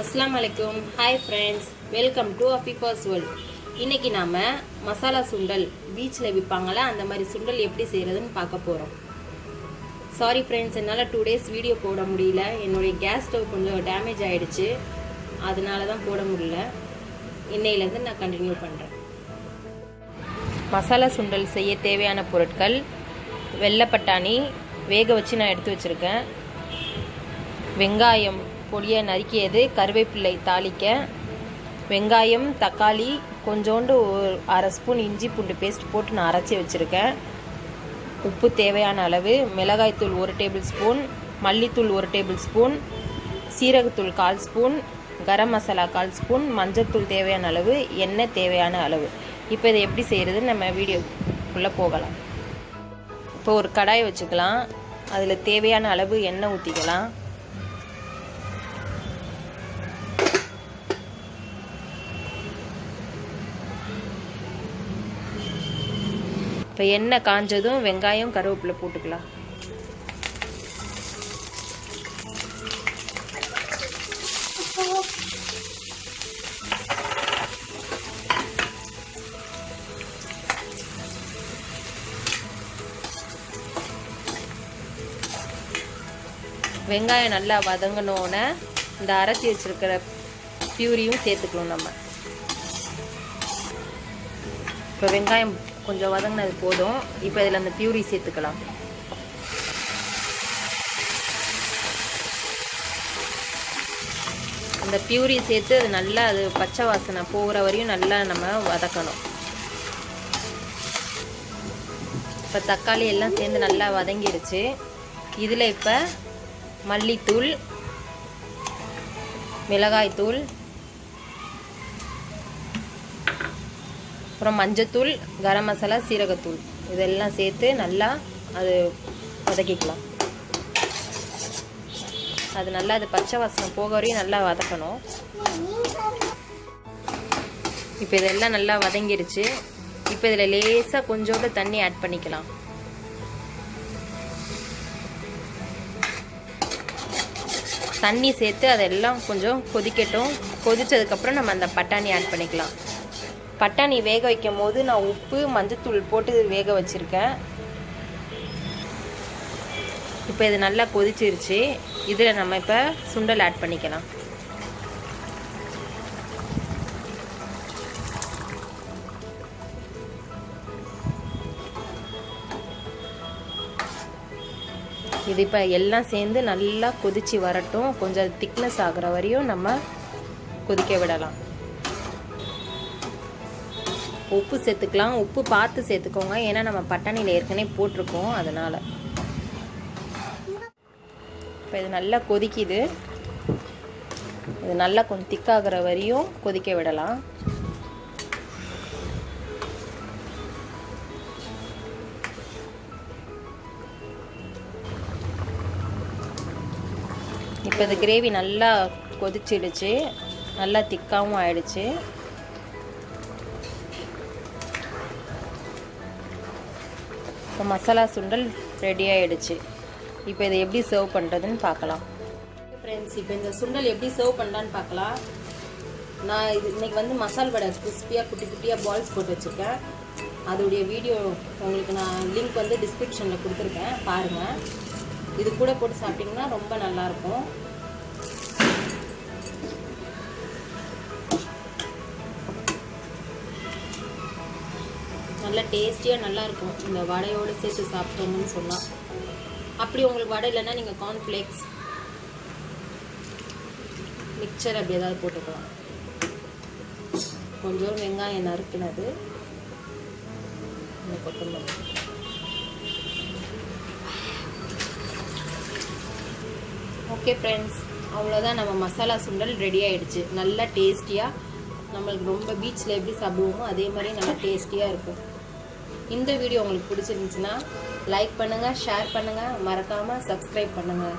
अस्सलाम वालेकुम hi friends welcome to Afifa's world இன்னைக்கு நாம மசாலா சுண்டல் பீச்ல விப்பாங்கல அந்த மாதிரி சுண்டல் எப்படி செய்யறதுன்னு பார்க்க போறோம். சாரி फ्रेंड्स என்னால 2 டேஸ் வீடியோ போட முடியல. என்னோட கேஸ் ஸ்டவ் கொஞ்சம் டேமேஜ் ஆயிடுச்சு. அதனால தான் போட முடியல. இன்னையில இருந்து நான் கண்டினியூ பண்றேன். மசாலா சுண்டல் செய்ய தேவையான பொருட்கள் வெள்ளை பட்டாணி வேக வச்சு நான் எடுத்து வச்சிருக்கேன். வெங்காயம் பொடியை நறுக்கியது, கருவேப்பிலை தாளிக்க, வெங்காயம் தக்காளி கொஞ்சோண்டு ஒரு அரை ஸ்பூன் இஞ்சி பூண்டு பேஸ்ட் போட்டு நான் அரைச்சி வச்சுருக்கேன். உப்பு தேவையான அளவு, மிளகாய்த்தூள் 1 டேபிள் ஸ்பூன், மல்லித்தூள் 1 டேபிள் ஸ்பூன், சீரகத்தூள் 1/4 ஸ்பூன், கரம் மசாலா 1/4 ஸ்பூன், மஞ்சள்தூள் தேவையான அளவு, எண்ணெய் தேவையான அளவு. இப்போ இதை எப்படி செய்கிறதுன்னு நம்ம வீடியோக்குள்ளே போகலாம். இப்போ ஒரு கடாய் வச்சுக்கலாம். அதில் தேவையான அளவு எண்ணெய் ஊற்றிக்கலாம். இப்போ எண்ணெய் காஞ்சதும் வெங்காயம் கருவேப்பிலை போட்டுக்கலாம். வெங்காயம் நல்லா வதங்கினோன்னே இந்த அரைச்சி வச்சிருக்கிற பியூரியும் சேர்த்துக்கணும் நம்ம. இப்போ வெங்காயம் கொஞ்சம் வதங்கினது போதும். இப்போ இதில் அந்த பியூரி சேர்த்துக்கலாம். அந்த பியூரி சேர்த்து அது நல்லா அது பச்சை வாசனை போகிற வரையும் நல்லா நம்ம வதக்கணும். இப்போ தக்காளி எல்லாம் சேர்ந்து நல்லா வதங்கிடுச்சு. இதில் இப்போ மல்லித்தூள், மிளகாய்த்தூள், அப்புறம் மஞ்சத்தூள், கரம் மசாலா, சீரகத்தூள் இதெல்லாம் சேர்த்து நல்லா அது வதக்கிக்கலாம். அது நல்லா அது பச்சை வாசனை போக வரையும் நல்லா வதக்கணும். இப்போ இதெல்லாம் நல்லா வதங்கிடுச்சு. இப்போ இதில் லேசாக கொஞ்சோண்டு தண்ணி ஆட் பண்ணிக்கலாம். தண்ணி சேர்த்து அதெல்லாம் கொஞ்சம் கொதிக்கட்டும். கொதிச்சதுக்கப்புறம் நம்ம அந்த பட்டாணி ஆட் பண்ணிக்கலாம். பட்டாணி வேக வைக்கும் போது நான் உப்பு மஞ்சத்தூள் போட்டு வேக வச்சுருக்கேன். இப்போ இது நல்லா கொதிச்சிருச்சு. இதில் நம்ம இப்போ சுண்டல் ஆட் பண்ணிக்கலாம். இது இப்போ எல்லாம் சேர்ந்து நல்லா கொதிச்சு வரட்டும். கொஞ்சம் திக்னஸ் ஆகிற வரையும் நம்ம கொதிக்க விடலாம். உப்பு சேர்த்துக்கலாம். உப்பு பார்த்து சேர்த்துக்கோங்க, ஏன்னா நம்ம பட்டாணியில் ஏற்கனவே போட்டிருக்கோம் அதனால். இப்போ இது நல்லா கொதிக்குது. இது நல்லா கொஞ்சம் திக்காகிற வரையும் கொதிக்க விடலாம். இப்போ இந்த கிரேவி நல்லா கொதிச்சிடுச்சு, நல்லா திக்காகவும் ஆயிடுச்சு. இப்போ மசாலா சுண்டல் ரெடி ஆகிடுச்சு. இப்போ இதை எப்படி சர்வ் பண்ணுறதுன்னு பார்க்கலாம். ஃப்ரெண்ட்ஸ், இப்போ இந்த சுண்டல் எப்படி சர்வ் பண்ணலான்னு பார்க்கலாம். நான் இன்னைக்கு வந்து மசால் வடை கிறிஸ்பியாக குட்டி குட்டியாக பால்ஸ் போட்டு வச்சுருக்கேன். அதோடைய வீடியோ உங்களுக்கு நான் லிங்க் வந்து டிஸ்கிரிப்ஷனில் கொடுத்துருக்கேன், பாருங்கள். இது கூட போட்டு சாப்பிட்டிங்கன்னா ரொம்ப நல்லாயிருக்கும். நல்லா டேஸ்டியாக நல்லாயிருக்கும் இந்த வடையோடு சேர்த்து சாப்பிட்டோம்னு சொன்னால். அப்படி உங்களுக்கு வடை இல்லைன்னா நீங்கள் கார்ன்ஃப்ளேக்ஸ் மிக்சர் அப்படி ஏதாவது போட்டுக்கலாம். கொஞ்சம் வெங்காயம் நறுக்கினது, கொத்தமல்லி. ஓகே ஃப்ரெண்ட்ஸ், அவ்வளோதான். நம்ம மசாலா சுண்டல் ரெடி ஆகிடுச்சு. நல்லா டேஸ்டியாக நம்மளுக்கு ரொம்ப பீச்சில் எப்படி சாப்பிடுவோமோ அதே மாதிரி நல்லா டேஸ்டியாக இருக்கும். இந்த வீடியோ உங்களுக்கு பிடிச்சிருந்துச்சுன்னா லைக் பண்ணுங்கள், ஷேர் பண்ணுங்கள், மறக்காமல் சப்ஸ்கிரைப் பண்ணுங்கள்.